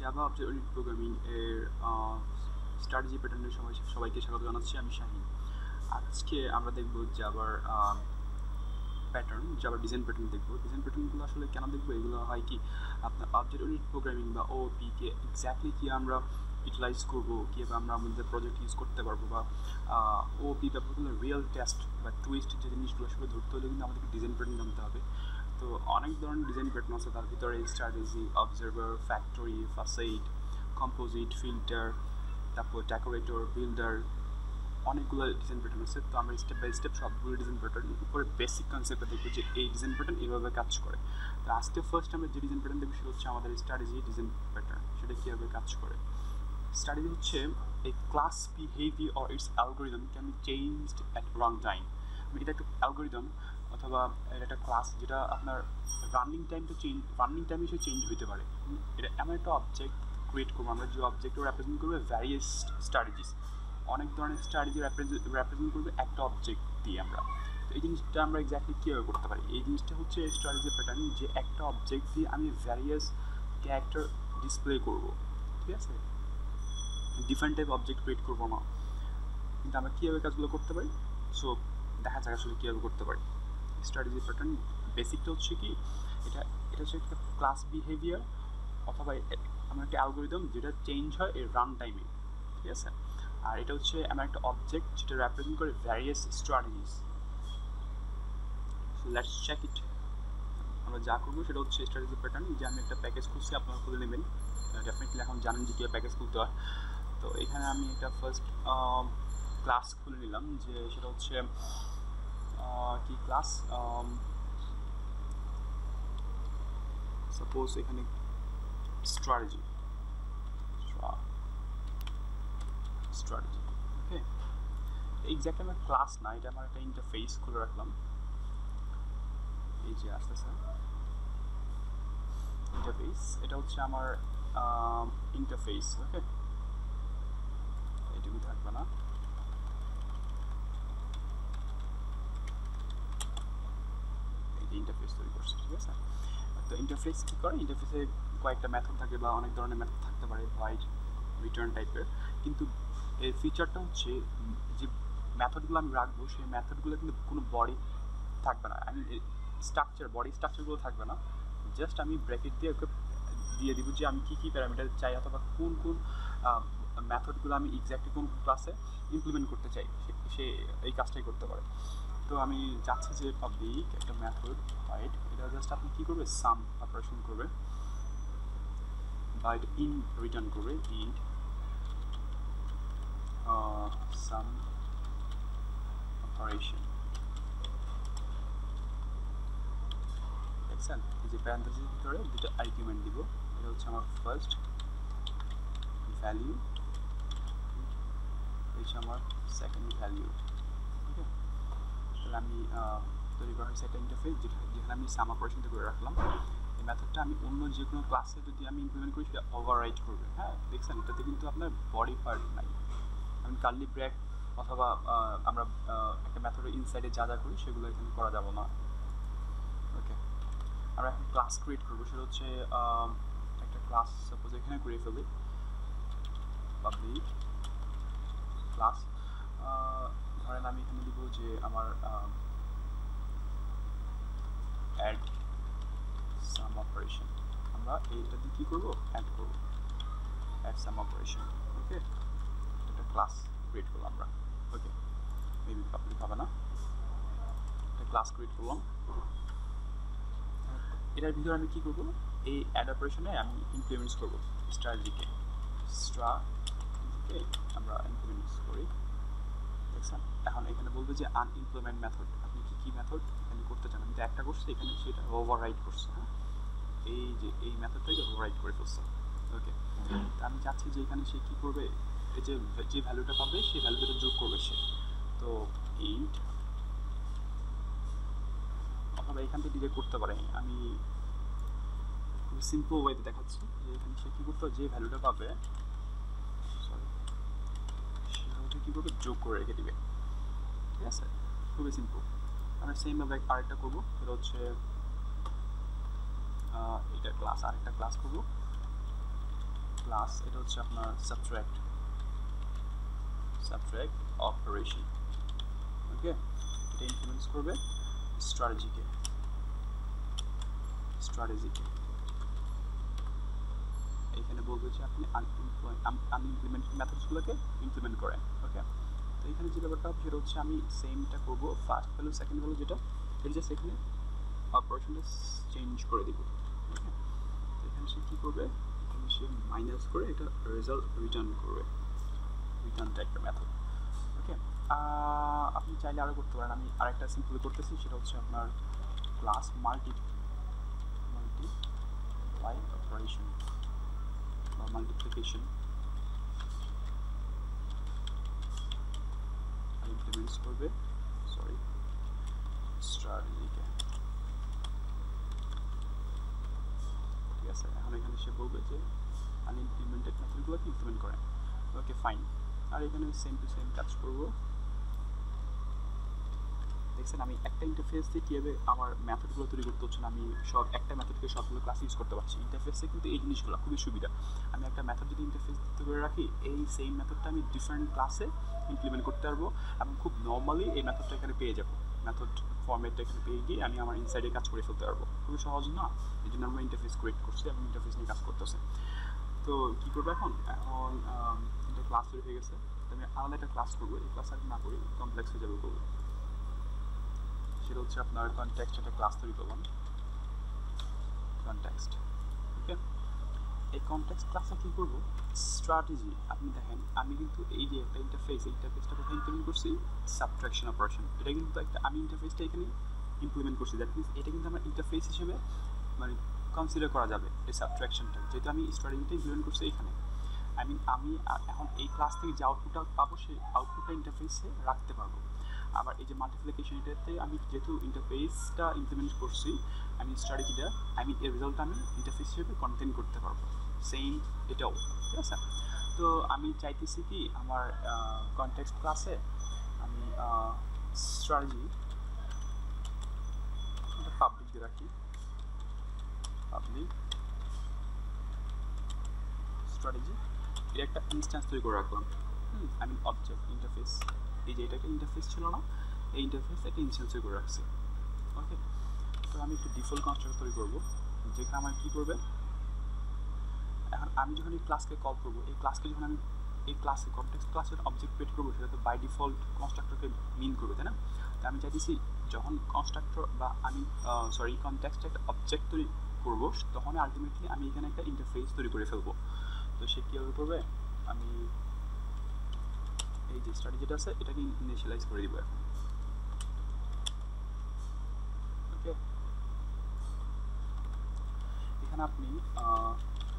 Java object oriented programming এর strategy প্যাটার্নের সবাইকে স্বাগত জানাচ্ছি। আমি শাহিন। আজকে আমরা দেখব জাভার জাভার ডিজাইন প্যাটার্ন দেখব। ডিজাইন প্যাটার্নগুলো আসলে কেন দেখবো, এগুলো হয় কি আপনার অবজেক্ট ওরিয়েন্টেড প্রোগ্রামিং বা ওপিকে এক্স্যাক্টলি কী আমরা ইউটিলাইজ করবো, কীভাবে আমরা আমাদের প্রজেক্ট ইউজ করতে পারবো, বা ওপি ব্যাপারগুলো রিয়েল টেস্ট বা টুইস্ট যে জিনিসগুলো আসলে ধরতে হলে কিন্তু আমাদেরকে ডিজাইন প্যাটার্ন জানতে হবে। তো অনেক ধরনের ডিজাইন প্যাটার্ন আছে, তার ভিতরে strategy, observer, factory, facade, composite, filter, তারপর ডেকোরেটর, বিল্ডার, অনেকগুলো ডিজাইন প্যাটার্ন আছে। তো আমরা স্টেপ বাই স্টেপ সবগুলো ডিজাইন প্যাটার্ন উপরে বেসিক কনসেপ্টটা দেখবো যে এই ডিজাইন প্যাটার্ন এইভাবে কাজ করে। তো আজকে ফার্স্ট আমরা যে ডিজাইন প্যাটার্ন দেখবো সেটা হচ্ছে আমাদের স্ট্র্যাটেজি ডিজাইন প্যাটার্ন। সেটা কীভাবে কাজ করে? স্ট্র্যাটেজি হচ্ছে a class behavior or its algorithm can be changed at runtime. এটা একটা অ্যালগোরিদম অথবা এটা একটা ক্লাস যেটা আপনার রানিং টাইম হিসেবে চেঞ্জ হতে পারে। এটা এমন একটা অবজেক্ট ক্রিয়েট করবো আমরা, যে অবজেক্টও রিপ্রেজেন্ট করবে ভ্যারিয়াস স্ট্র্যাটেজিস, অনেক ধরনের স্ট্র্যাটেজি রিপ্রেজেন্ট করবে একটা অবজেক্ট দিয়ে আমরা। তো এই জিনিসটা আমরা এক্স্যাক্টলি কীভাবে করতে পারি? এই জিনিসটা হচ্ছে স্ট্র্যাটেজি প্যাটার্ন, যে একটা অবজেক্ট দিয়ে আমি ভ্যারিয়াস ক্যারেক্টার ডিসপ্লে করবো, ঠিক আছে? ডিফারেন্ট টাইপ অবজেক্ট ক্রিয়েট করবো না, কিন্তু আমরা কীভাবে কাজগুলো করতে পারি। সো দেখা যাক আসলে কীভাবে করতে পারি। স্ট্র্যাটেজি প্যাটার্ন বেসিকটা হচ্ছে কি, এটা হচ্ছে একটা ক্লাস বিহেভিয়ার অথবা আমার একটা অ্যালগোরিদম যেটা চেঞ্জ হয় এই রান টাইমে, ঠিক আছে? আর এটা হচ্ছে আমার একটা অবজেক্ট যেটা রিপ্রেজেন্ট করে various strategies. So let's check it. আমরা যা করবো সেটা হচ্ছে স্ট্র্যাটেজি প্যাটার্ন, যে আমি একটা প্যাকেজ খুলছি, আপনারা খুলে নেবেন। ডেফিনেটলি এখন জানেন যে কীভাবে প্যাকেজ খুলতে হয়। তো এখানে আমি একটা ফার্স্ট ক্লাস খুলে নিলাম, যে সেটা হচ্ছে কি ক্লাস, সাপোজ এখানে স্ট্র্যাটেজি, ওকে। এক্স্যাক্ট আমার ক্লাস না, এটা আমার একটা ইন্টারফেস খুলে রাখলাম। এই যে আসতেছে ইন্টারফেস, এটা হচ্ছে আমার ইন্টারফেস, ওকে। এটুকু থাকবে না, এই যে ইন্টারফেস তৈরি করছে, ঠিক আছে? তো ইন্টারফেস কী করে? ইন্টারফেসে কয়েকটা মেথড থাকে বা অনেক ধরনের মেথড থাকতে পারে, ভয়েড, রিটার্ন টাইপের। কিন্তু এর ফিচারটা হচ্ছে যে মেথডগুলো আমি রাখবো, সেই মেথডগুলো কিন্তু কোনো বডি থাকবে না। আমি বডি স্ট্রাকচারগুলো থাকবে না, জাস্ট আমি ব্র্যাকেট দিয়ে ওকে দিয়ে দিব যে আমি কী কী প্যারামিটার চাই, অথবা কোন কোন মেথডগুলো আমি এক্স্যাক্টলি কোন ক্লাসে ইমপ্লিমেন্ট করতে চাই, সে এই কাজটাই করতে পারে। তো আমি চাচ্ছি যে পাবলিক একটা মেথড বাইট, এটা জাস্ট আপনি কী করবে, সাম অপারেশন করবে, বা এটা ইন রিটার্ন করবে, ইন সাম অপারেশন, দেখছেন? এই যে প্যারেন্থেসিসের ভিতরে দুটো আর্গুমেন্ট দিব। এটা হচ্ছে আমার ফার্স্ট ভ্যালিউ, এই হচ্ছে আমার সেকেন্ড ভ্যালিউ, ওকে। তাহলে আমি তৈরি করা হয়েছে একটা ইন্টারফেস, যেখানে আমি সাম অপারেশনটা করে রাখলাম। এই মেথডটা আমি অন্য যে কোনো ক্লাসে যদি আমি ইমপ্লিমেন্ট করি, সেটা ওভাররাইট করবে। হ্যাঁ, দেখছেন? এটাতে কিন্তু আপনার বডি পার্ট নাই। আমি কার্লি ব্র্যাক অথবা আমরা একটা মেথডের ইনসাইডে যা যা করি সেগুলো এখানে করা যাব না, ওকে। আমরা এখন ক্লাস ক্রিয়েট করবো, সেটা হচ্ছে একটা ক্লাস সাপোজ এখানে করে ফেলি, পাবলিক ক্লাস। ধরেন আমি এখানে দিব যে আমার অ্যাড সাম অপারেশন, আমরা এইটা দিয়ে কী করবো, অ্যাড করবো, অ্যাড সাম অপারেশন, ওকে। একটা ক্লাস ক্রিয়েট করলাম আমরা, ওকে। মেবি পাবলিক হবে না, একটা ক্লাস ক্রিয়েট করলাম। এটার ভিতরে আমি কী করবো, এই অ্যাড অপারেশনে আমি ইমপ্লিমেন্টস করবো স্ট্র্যাটেজিকে আমরা ইমপ্লিমেন্টস করি, দেখছেন? এখন এখানে বলবে যে আনইমপ্লিমেন্ট মেথড, আপনি কী মেথড এখানে করতে চান। আমি তো একটা করছি এখানে, সেটা ওভাররাইট করছে। হ্যাঁ, এই যে এই মেথডটাকে ওভাররাইট করে ফেলছে, ওকে। তো আমি চাচ্ছি যে এখানে সে কী করবে, এই যে ভ্যালুটা পাবে সেই ভ্যালুটা যোগ করবে সে। তো ইন্ট, অথবা এখান থেকে ডিরেক্ট করতে পারে। আমি খুব সিম্পল ওয়েতে দেখাচ্ছি যে এখানে সে কী করতে, যে ভ্যালুটা পাবে, সরি, সেটা কী করবে, যোগ করে রেখে দিবে, ঠিক আছে? খুবই সিম্পল। আমরা সেমভাবে আরেকটা করবো, সেটা হচ্ছে এটা ক্লাস, আরেকটা ক্লাস করবো, ক্লাস, এটা হচ্ছে আপনার সাবট্রাক্ট অপারেশন। ওকে, এটা ইমপ্লিমেন্টস করবে স্ট্র্যাটেজিকে। এখানে বলবে যে আপনি আনইমপ্লিমেন্টেড মেথডসগুলোকে ইমপ্লিমেন্ট করেন। ওকে, তো এখানে যে ব্যাপারটা হবে সেটা হচ্ছে আমি সেমটা করবো, ফার্স্ট ভ্যালু সেকেন্ড ভ্যালু যেটা, এটা জাস্ট এখানে অপারেশনটা চেঞ্জ করে দিব। ওকে, তো এখানে সে কী করবে, এখানে সে মাইনাস করে এটা রেজাল্ট রিটার্ন করবে, রিটার্ন টাইপের মেথড। ওকে, আপনি চাইলে আরও করতে পারেন, আমি আরেকটা সিম্পল করতেছি, সেটা হচ্ছে আপনার ক্লাস মাল্টিপ্লাই অপারেশন বা মাল্টিপ্লিকেশন ইমপ্লিমেন্টস করবে স্ট্র্যাটেজিকে। ঠিক আছে, এখন এখানে সে বলবে যে আনইমপ্লিমেন্টেড মেথডগুলোকে ইমপ্লিমেন্ট করেন। ওকে ফাইন, আর এখানে সেম টু সেম কাজ করব। দেখছেন আমি একটা ইন্টারফেস দিয়ে কীভাবে আমার মেথডগুলো তৈরি করতে হচ্ছে না, আমি সব একটা মেথডকে সবগুলো ক্লাস ইউজ করতে পারছি। ইন্টারফেসে কিন্তু এই জিনিসগুলো খুবই সুবিধা। আমি একটা মেথড যদি ইন্টারফেস করে রাখি, এই সেম মেথডটা আমি ডিফারেন্ট ক্লাসে ইমপ্লিমেন্ট করতে পারবো এবং খুব নর্মালি এই মেথডটা এখানে পেয়ে যাবো, মেথড ফর্মেটটা এখানে পেয়ে গিয়ে আমি আমার ইনসাইডে কাজ করে ফেলতে পারবো। খুবই সহজ না, এই জন্য আমরা ইন্টারফেস ক্রিয়েট করছি এবং ইন্টারফেস নিয়ে কাজ করতেছে। তো কী করবো এখন এটা ক্লাস তৈরি হয়ে গেছে, তো আমি আলাদা একটা ক্লাস করবো। এই ক্লাস আর না করি, কমপ্লেক্স হয়ে যাবে করবো। সেটা হচ্ছে আপনার কনটেক্সট একটা ক্লাস তৈরি করলাম, কনটেক্সট। ওকে, এই কনটেক্সট ক্লাসে কী করবো, স্ট্র্যাটেজি। আপনি দেখেন আমি কিন্তু এই যে একটা ইন্টারফেসটা কোথায় ইমপ্লিমেন্ট করছি, সাবট্রাকশন অপারেশন। এটা কিন্তু একটা আমি ইন্টারফেসটা এখানে ইমপ্লিমেন্ট করছি, দ্যাট মিনস এটা কিন্তু আমার ইন্টারফেস হিসেবে মানে কনসিডার করা যাবে এই সাবট্রাকশনটা, যেহেতু আমি স্ট্র্যাটেজিটা ইমপ্লিমেন্ট করছি এখানে। আমি এখন এই ক্লাস থেকে যে আউটপুটটা পাবো সেই আউটপুটটা ইন্টারফেসে রাখতে পারবো। আবার এই যে মাল্টিপ্লিকেশন, এটাতে আমি যেহেতু ইন্টারফেসটা ইমপ্লিমেন্ট করছি, আমি স্ট্র্যাটেজিটা এর রেজাল্টটা আমি ইন্টারফেস হিসেবে কন্টেন্ট করতে পারবো, সেম এটাও। ঠিক আছে, তো আমি চাইতেছি কি আমার কনটেক্সট ক্লাসে আমি স্ট্র্যাটেজি পাবলিক দিয়ে রাখি, পাবলিক স্ট্র্যাটেজি, এর একটা ইনস্ট্যান্স তৈরি করে রাখলাম। অবজেক্ট ইন্টারফেস, এই যে এটাকে ইন্টারফেস ছিল না, এই ইন্টারফেস একটা ইনস্ট্যান্স তৈরি করে রাখছি। ওকে, তো আমি একটু ডিফল্ট কনস্ট্রাক্টর তৈরি করবো, যেখানে আমার কী করবে, এখন আমি যখন এই ক্লাসকে কল করবো, এই ক্লাসকে যখন আমি এই ক্লাসে কনটেক্সট ক্লাসের অবজেক্ট ক্রিয়েট করবো, সেটা তো বাই ডিফল্ট কনস্ট্রাক্টরকে মিন করবে, তাই না? তো আমি চাইতেছি যখন কনস্ট্রাক্টর বা আমি কনটেক্সটে একটা অবজেক্ট তৈরি করবো, তখন আলটিমেটলি আমি এখানে একটা ইন্টারফেস তৈরি করে ফেলবো। তো সে কীভাবে করবে, আমি এই যে স্ট্র্যাটেজিটা আছে এটাকে ইনিশিয়ালাইজ করে দিব এখন। ওকে, এখানে আপনি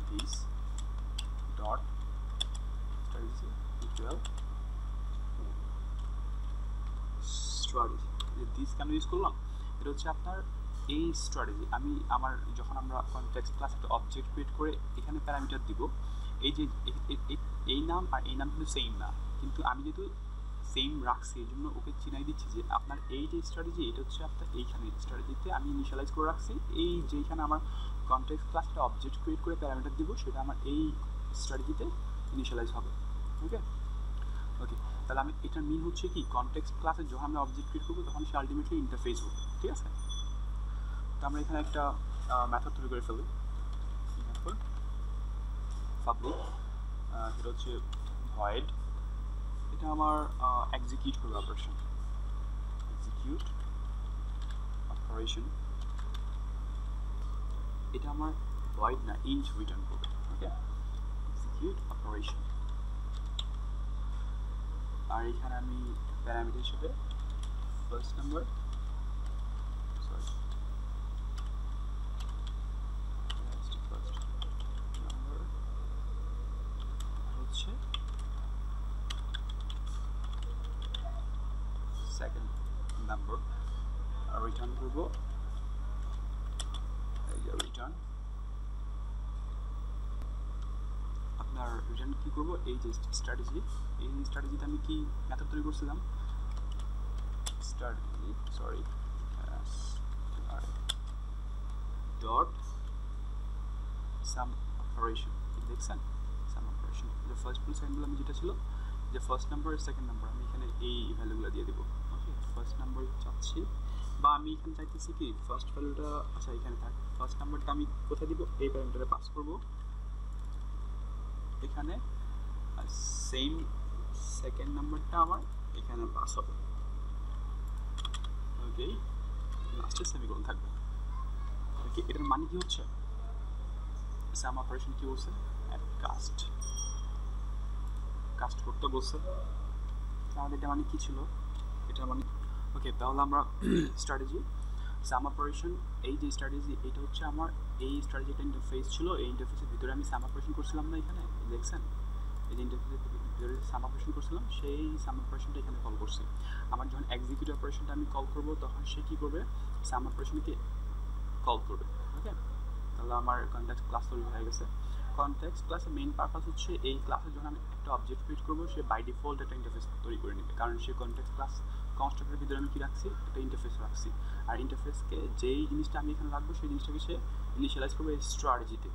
this dot strategy equal strategy, this কেন ইউজ করলাম, এটা হচ্ছে আপনার এই স্ট্র্যাটেজি। আমি আমার যখন আমরা কনটেক্সট ক্লাস একটা অবজেক্ট ক্রিয়েট করে এখানে প্যারামিটার দিব, এই যে এই নাম আর এই নাম কিন্তু সেম না, কিন্তু আমি যেহেতু সেম রাখছি এই জন্য ওকে চিনাই দিচ্ছি যে আপনার এই যে স্ট্র্যাটেজি, এটা হচ্ছে আপনার এইখানে স্ট্র্যাটেজিতে আমি ইনিশিয়ালাইজ করে রাখছি, এই যেখানে আমার কনটেক্সট ক্লাসটা অবজেক্ট ক্রিয়েট করে প্যারামিটার দিব, সেটা আমার এই স্ট্র্যাটেজিতে ইনিশিয়ালাইজ হবে। ওকে, তাহলে আমি এটার মিন হচ্ছে কি, কনটেক্সট ক্লাসে যখন আমরা অবজেক্ট ক্রিয়েট করবো তখন সে আলটিমেটলি ইন্টারফেস হবে। ঠিক আছে, তো আমরা এখানে একটা মেথড তৈরি করে ফেলি, পাবলিক, সেটা হচ্ছে ভয়েড, এটা আমার এক্সিকিউট করবে অপারেশন, এক্সিকিউট অপারেশন, এটা আমার ভয়েড না ইন্ট রিটার্ন করবে। ওকে, এক্সিকিউট অপারেশন, আর এখানে আমি প্যারামিটার হিসেবে ফার্স্ট নাম্বার হচ্ছে সেকেন্ড নাম্বার, আর রিটার্ন করবো রিটার্ন। আপনার রিটার্ন কী করবো, এই যে স্ট্র্যাটেজি, এই স্ট্র্যাটেজিতে আমি কি মেথড তৈরি করছিলাম, স্ট্র্যাটেজি ডট সাম অপারেশন, দেখছেন অপারেশন যে ফার্স্ট প্লাস সেকেন্ড আমি যেটা ছিল যে ফার্স্ট নাম্বার সেকেন্ড নাম্বার আমি এখানে এই ভ্যালুগুলো দিয়ে দেবো ওকে ফার্স্ট নাম্বার চাচ্ছি বা আমি এখানে চাইতেছি কি ফার্স্ট ভ্যালুটা আচ্ছা এখানে থাক ফার্স্ট নাম্বারটা আমি কোথায় দিব এই প্যারামিটারে পাস করব এখানে আর সেম সেকেন্ড নাম্বারটা আমার এখানে পাস হবে ওকে লাস্টে সেমিকোলন থাকবে ওকে এটার মানে কি হচ্ছে সাম অপারেশন কি বলছে কাস্ট করতে বলছে আমাদের এটা মানে কি ছিল এটা মানে ওকে তাহলে আমরা স্ট্র্যাটেজি সাম অপারেশন এই যে স্ট্র্যাটেজি এটা হচ্ছে আমার এই স্ট্র্যাটেজিটা ইন্টারফেস ছিল এই ইন্টারফেসের ভিতরে আমি সাম অপারেশন করছিলাম না এখানে দেখছেন এই যে ইন্টারফেসের ভিতরে সাম অপারেশন করছিলাম সেই সাম অপারেশনটা এখানে কল করছি আমার যখন এক্সিকিউটিভ অপারেশনটা আমি কল করব তখন সে কী করবে সাম অপারেশনকে কল করবে ওকে তাহলে আমার কনটেক্সট ক্লাস তৈরি হয়ে গেছে কনটেক্সট ক্লাসের মেইন পারপাস হচ্ছে এই ক্লাসে যখন আমি একটা অবজেক্ট ক্রিয়েট করবো সে বাই ডিফল্ট একটা ইন্টারফেস তৈরি করে নেবে কারণ সে কনটেক্সট ক্লাস কনস্ট্রাক্টরের ভিতরে আমি কী রাখছি একটা ইন্টারফেস রাখছি আর ইন্টারফেসকে যেই জিনিসটা আমি এখানে রাখবো সেই জিনিসটাকে সে ইনিশিয়ালাইজ করবে এই স্ট্র্যাটেজিতে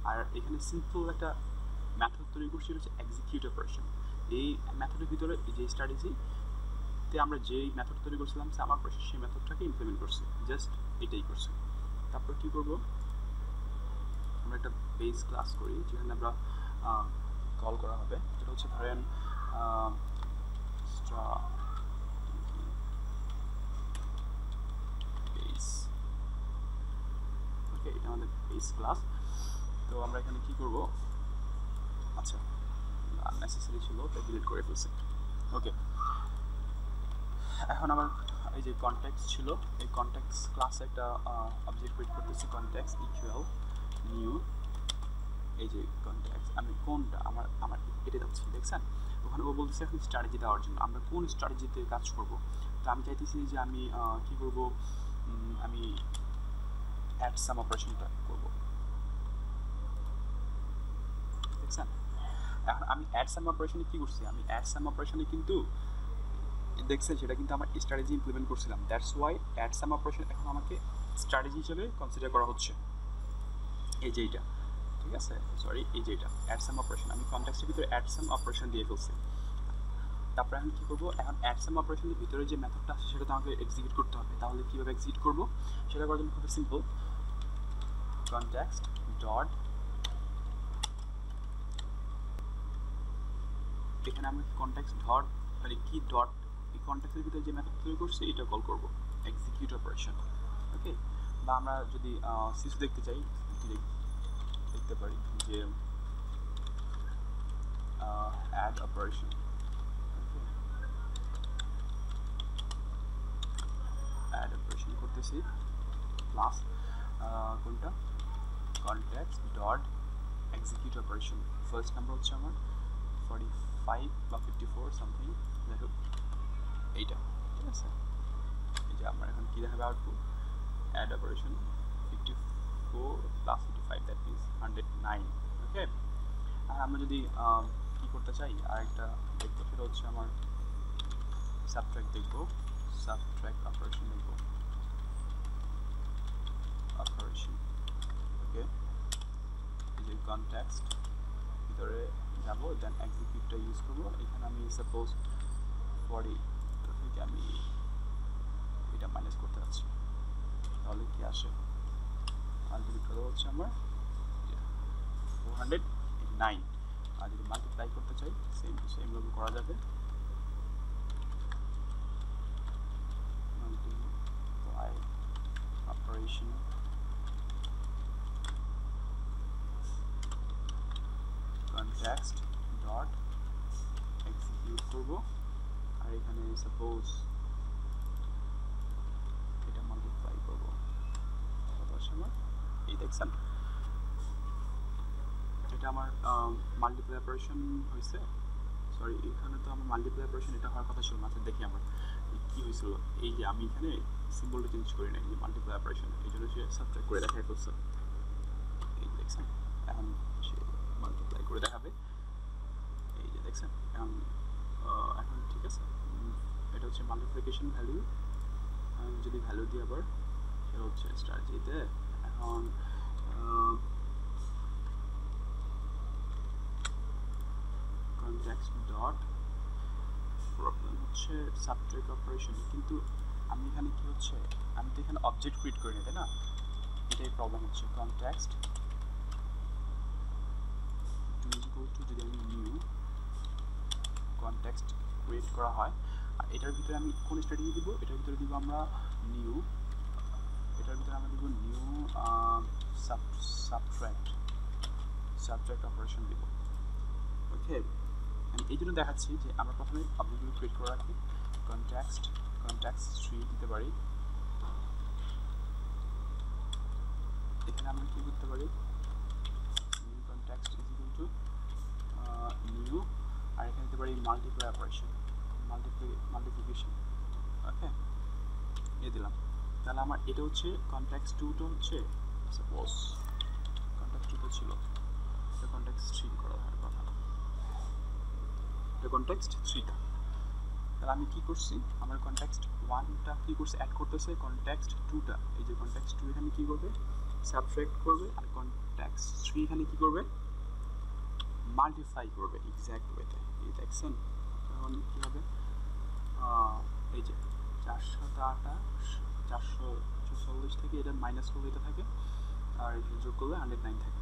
আর এখানে সিম্পল একটা মেথড তৈরি করছি হচ্ছে এক্সিকিউট অপারেশন এই মেথডের ভিতরে যে স্ট্র্যাটেজিতে আমরা যেই মেথড তৈরি করছিলাম সাম অপারেশন সেই মেথডটাকে ইমপ্লিমেন্ট করছি জাস্ট এটাই করছি তারপর কী করবো আমরা একটা বেস ক্লাস করি যেখানে আমরা কল করা হবে যেটা হচ্ছে ধরেন বেস ওকে এটা আমাদের বেস ক্লাস তো আমরা এখানে কি করব আচ্ছা আননেসেসারি ছিল তাই ডিলিট করে ফেলছি ওকে এখন আমার এই যে কনটেক্সট ছিল এই কনটেক্সট ক্লাসে একটা অবজেক্ট ক্রিয়েট করতেছি কনটেক্সট ইকুয়াল নিউ এই যে কনটেক্সট আমি কোনটা আমার এটা যাচ্ছি দেখছেন ওখানে ও বলতেছে এখন স্ট্র্যাটেজি দেওয়ার জন্য আমরা কোন স্ট্র্যাটেজিতে কাজ করব তো আমি চাইতেছি যে আমি কি করব আমি অ্যাড সাম অপারেশনটা করব দেখছেন এখন আমি অ্যাড সাম অপারেশনে কি করছি আমি অ্যাড সাম অপারেশনে কিন্তু দেখছেন সেটা কিন্তু আমার স্ট্র্যাটেজি ইমপ্লিমেন্ট করছিলাম that's why add some operation এখন আমাকে স্ট্র্যাটেজি হিসেবে কনসিডার করা হচ্ছে এই যে এইটা ঠিক আছে সরি এই যে এটা অ্যাড সাম অপারেশন আমি কনটেক্সটের ভিতরে অ্যাড সাম অপারেশন দিয়ে ফেলছি তারপরে আমি কী করবো এখন অ্যাড সাম অপারেশনের ভিতরে যে মেথডটা আছে সেটা তো আমাকে এক্সিকিউট করতে হবে তাহলে কীভাবে এক্সিকিউট করবো সেটা করার জন্য খুবই সিম্পল কনটেক্সট ডট এখানে আমরা কনটেক্সট ডট মানে কি ডট এই কনটেক্সটের ভিতরে যে মেথড তৈরি করছি এটা কল করবো এক্সিকিউট অপারেশন ওকে বা আমরা যদি সিস দেখতে চাই দেখতে পারি যে অ্যাড অপারেশন অ্যাড অপারেশন করতেছি প্লাস কোনটা context dot execute operation first number হচ্ছে আমার 45 বা 54 সামথিং যাই হোক এইটা ঠিক আছে এই যে আমার এখন কী দেখাবে output add operation 54 plus 55 that means 109 okay আর আমরা যদি কী করতে চাই আরেকটা দেখবো সেটা হচ্ছে আমার সাবট্র্যাক্ট দেখবো সাবট্র্যাক্ট অপারেশন দেখবো অপারেশন ওকে এই যে কনটেক্সট ভিতরে যাবো দেন এক্সিকিউটটা ইউজ করবো এখানে আমি সাপোজ 40 থেকে আমি এটা মাইনাস করতে যাচ্ছি তাহলে কি আসে আলটিমেট কত হচ্ছে আমার 409 আর যদি মাল্টিপ্লাই করতে চাই সেম টু সেম ভাবে করা যাবে multiply operation context dot execute করব আর এখানে সাপোজ এটা মাল্টিপ্লাই করব কত আসে আমার এই দেখছেন এটা আমার মাল্টিপ্লাই অপারেশন হয়েছে সরি এখানে তো আমার মাল্টিপ্লাই অপারেশন এটা হওয়ার কথা ছিল না দেখি আমার কী হয়েছিল এই যে আমি এখানে সিম্বলটা চেঞ্জ করি না এই যে মাল্টিপ্লাই অপারেশন এই জন্য সে সাবট্রাক্ট করে দেখাই ফেলছে এই দেখছেন এখন সে মাল্টিপ্লাই করে দেখাবে এই যে দেখছেন এখন ঠিক আছে এটা হচ্ছে মাল্টিপ্লিকেশন ভ্যালু আমি যদি ভ্যালু দিই আবার সেটা হচ্ছে স্ট্র্যাটেজিতে এখন কনটেক্সট ডট প্রবলেম হচ্ছে সাবট্রাক্ট অপারেশন, কিন্তু আমি এখানে কি হচ্ছে, আমি তো এখানে অবজেক্ট ক্রিয়েট করি না, তাই না? এটাই প্রবলেম হচ্ছে। কনটেক্সট যদি আমি নিউ কনটেক্সট ক্রিয়েট করা হয়, আর এটার ভিতরে আমি কোন স্ট্র্যাটেজি দিব, এটার ভিতরে দিব আমরা নিউ, এটার ভিতরে আমরা দিব নিউ সাবট্রাক্ট অপারেশন দিব। ওকে, আমি এই জন্য দেখাচ্ছি যে আমরা প্রথমে অবজেক্টগুলো ক্রিয়েট করে রাখি। কনটেক্সট 3 দিতে পারি। এখানে আমরা কি করতে পারি, new context is equal to new, আর এখানে দিতে পারি মাল্টিপ্লাই অপারেশন, মাল্টিপ্লিকেশন। ওকে, দিয়ে দিলাম। তাহলে আমার এটা হচ্ছে কনটেক্সট 2টা হচ্ছে, সাপোজ কনটেক্সট 2টা ছিল, এটা কনটেক্সট 3 করা হয় কথা, এটা কনটেক্সট 3টা। তাহলে আমি কি করছি, আমার কনটেক্সট 1টা কি করছে, অ্যাড করতেছে কনটেক্সট 2টা, এই যে কনটেক্সট 2 এখানে কি করবে, সাবট্রাক্ট করবে, আর কনটেক্সট 3 এখানে কি করবে, মাল্টিপ্লাই করবে এক্স্যাক্ট ওয়েতে। এই দেখছেন তখন কী হবে, এই যে 440 থেকে এটা মাইনাস করলে এটা থাকে, আর যোগ করলে 109 থাকে।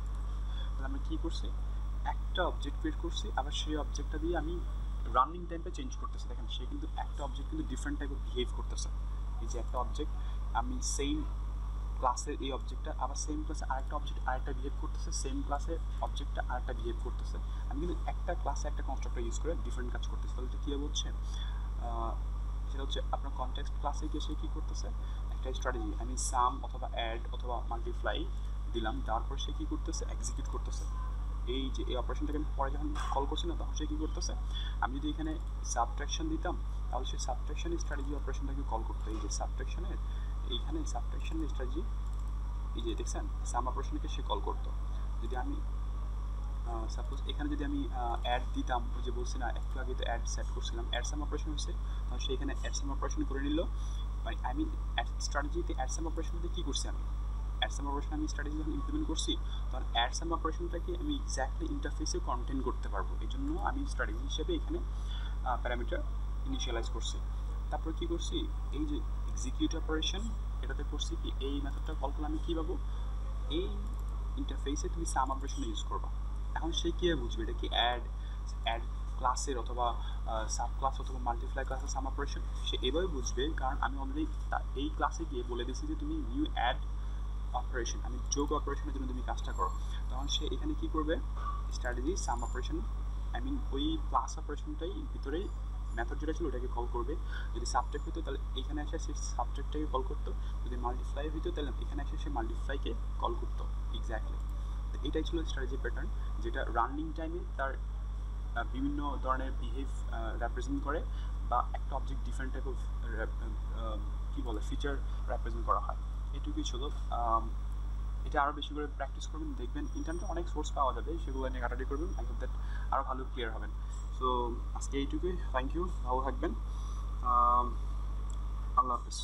তাহলে আমরা কী করছি, একটা অবজেক্ট ক্রিয়েট করছি, আবার সেই অবজেক্টটা দিয়ে আমি রানিং টাইমটা চেঞ্জ করতেছি। দেখেন সে কিন্তু একটা অবজেক্ট কিন্তু ডিফারেন্ট টাইপের বিহেভ করতেছে। এই যে একটা অবজেক্ট, আমি সেম ক্লাসের এই অবজেক্টটা আবার সেম ক্লাসে আরেকটা অবজেক্ট আরেকটা বিহেভ করতেছে, সেম ক্লাসের অবজেক্টটা আরেকটা বিহেভ করতেছে। আমি কিন্তু একটা ক্লাসে একটা কনস্ট্রাক্টর ইউজ করে ডিফারেন্ট কাজ করতেছি। তাহলে এটা কী হচ্ছে, সেটা হচ্ছে আপনার কনটেক্সট ক্লাসে গিয়ে সে কী করতেছে, একটা স্ট্র্যাটেজি আমি সাম অথবা অ্যাড অথবা মাল্টিপ্লাই দিলাম, তারপর সে কী করতেছে, এক্সিকিউট করতেছে। এই যে এই অপারেশনটাকে আমি পরে যখন কল করছি না, তখন সে কী করতেছে, আমি যদি এখানে সাবট্রাকশন দিতাম তাহলে সে সাবট্রাকশন স্ট্র্যাটেজি অপারেশনটাকে কল করতো। এই যে সাবট্রাকশনের এইখানে সাবট্রাকশনের স্ট্র্যাটেজি, এই যে দেখছেন সাম অপারেশনকে সে কল করতো। যদি আমি সাপোজ এখানে যদি আমি অ্যাড দিতাম, ওই যে বলছি না একটু আগে তো অ্যাড সেট করছিলাম, অ্যাড সাম অপারেশন হচ্ছে, তখন সে এখানে অ্যাড সাম অপারেশন করে নিল। মানে আমি অ্যাড স্ট্র্যাটেজিতে অ্যাড সাম অপারেশনতে কী করছি, আমি অ্যাড সাম অপারেশন আমি স্ট্র্যাটেজি যখন ইমপ্লিমেন্ট করছি, তখন অ্যাড সাম অপারেশনটাকে আমি এক্স্যাক্টলি ইন্টারফেসে কন্টেন্ট করতে পারবো। এই জন্য আমি স্ট্র্যাটেজি হিসেবে এখানে প্যারামিটার ইনিশিয়ালাইজ করছি। তারপর কী করছি, এই যে এক্সিকিউট অপারেশন এটাতে করছি কি, এই মেথডটা কল করলে আমি কী পাবো, এই ইন্টারফেসে তুমি সাম অপারেশন ইউজ করবা। এখন সে কীভাবে বুঝবে এটা কি অ্যাড ক্লাসের অথবা সাব ক্লাস অথবা মাল্টিপ্লাই ক্লাসের সাম অপারেশন, সে এভাবে বুঝবে কারণ আমি অলরেডি এই ক্লাসে গিয়ে বলে দিয়েছি যে তুমি নিউ অ্যাড অপারেশন, আমি যোগ অপারেশনের জন্য তুমি কাজটা করো। তখন সে এখানে কী করবে, strategy some operation, I mean ওই প্লাস অপারেশনটাই ভিতরেই মেথড যেটা ছিল ওটাকে কল করবে। যদি সাবট্রাক্ট হতো তাহলে এখানে এসে সে সাবট্রাক্টটাকে কল করতো, যদি মাল্টিপ্লাই হতো তাহলে এখানে এসে সে মাল্টিপ্লাইকে কল করতো এক্স্যাক্টলি। তো এটাই ছিল স্ট্র্যাটেজি প্যাটার্ন, যেটা রানিং টাইমে তার বিভিন্ন ধরনের বিহেভ রেপ্রেজেন্ট করে, বা একটা অবজেক্ট ডিফারেন্ট টাইপ অফ কী বলে ফিচার রেপ্রেজেন্ট করা হয়। এটুকুই ছিল। এটা আরও বেশি করে প্র্যাকটিস করবেন, দেখবেন ইন্টারনেটে অনেক সোর্স পাওয়া যাবে, সেগুলো নিয়ে ঘাটাঘাটি করবেন। আই হোপ দ্যাট আরও ভালো ক্লিয়ার হবেন। সো আজকে এইটুকুই, থ্যাংক ইউ, ভালো থাকবেন, আল্লাহ হাফিজ।